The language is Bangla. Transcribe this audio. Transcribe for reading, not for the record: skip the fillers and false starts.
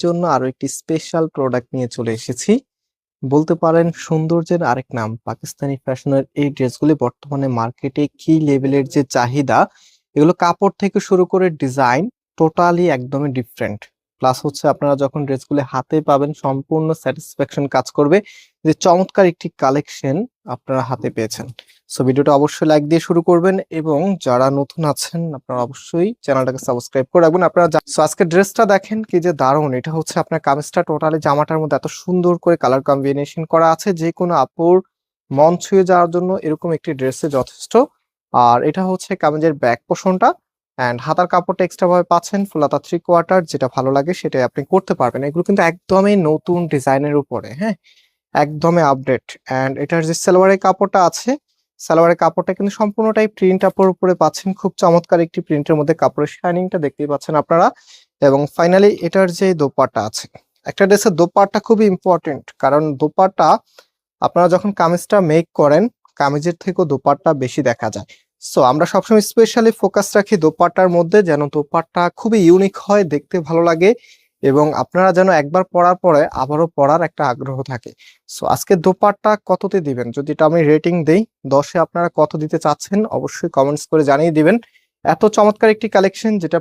জন্য আরো একটি স্পেশাল প্রোডাক্ট নিয়ে চলে এসেছি। বলতে পারেন সৌন্দর্যের আরেক নাম। পাকিস্তানি ফ্যাশনের এই ড্রেসগুলি বর্তমানে মার্কেটে কি লেভেলের যে চাহিদা, এগুলো কাপড় থেকে শুরু করে ডিজাইন টোটালি একদমই ডিফারেন্ট। প্লাস হচ্ছে আপনারা যখন ড্রেসগুলো হাতে পাবেন সম্পূর্ণ স্যাটিসফ্যাকশন কাজ করবে যে চমৎকার একটি কালেকশন আপনারা হাতে পেয়েছেন। সো ভিডিওটা অবশ্যই লাইক দিয়ে শুরু করবেন এবং যারা নতুন আছেন আপনারা অবশ্যই চ্যানেলটাকে সাবস্ক্রাইব করে রাখবেন। আপনারা সো আজকে ড্রেসটা দেখেন কি যে দারুণ। এটা হচ্ছে আপনার কামিজটা টোটালি জামাটার মধ্যে এত সুন্দর করে কালার কম্বিনেশন করা আছে, যে কোনো আপুর মন ছুঁয়ে যাওয়ার জন্য এরকম একটি ড্রেসে যথেষ্ট। আর এটা হচ্ছে কামিজের ব্যাক পোর্শনটা, অ্যান্ড হাতার কাপড়টা এক্সট্রা ভাবে পাচ্ছেন ফুল হাতা 3/4, যেটা ভালো লাগে সেটাই আপনি করতে পারবেন। এগুলো কিন্তু একদমই নতুন ডিজাইনের উপরে, হ্যাঁ, একদমই আপডেট। অ্যান্ড এটার যে সালোয়ারের কাপড়টা আছে, সালোয়ারের কাপড়টা কিন্তু সম্পূর্ণটাই প্রিন্ট কাপড়ের উপরে পাচ্ছেন। খুব চমৎকার একটি প্রিন্টের মধ্যে কাপড়ের শাইনিংটা দেখতেই পাচ্ছেন আপনারা। এবং ফাইনালি এটার যে দোপাট্টা আছে, একটা ড্রেসের দোপাট্টা খুবই ইম্পর্টেন্ট, কারণ দোপাট্টা আপনারা যখন কামিজটা মেক করেন কামিজের থেকেও দোপাট্টা বেশি দেখা যায়। সো আমরা সবসময় স্পেশালি ফোকাস রাখি দোপাট্টার মধ্যে, যেন দোপাট্টা খুবই ইউনিক হয়, দেখতে ভালো লাগে এবং আপনারা যেন একবার পরার পরে আবারও পরার একটা আগ্রহ থাকে। সো আজকে দোপাট্টা কততে দিবেন, যদি এটা আমি রেটিং দেই 10-এ আপনারা কত দিতে চাচ্ছেন অবশ্যই কমেন্টস করে জানিয়ে দিবেন। এত চমৎকার একটি কালেকশন যেটা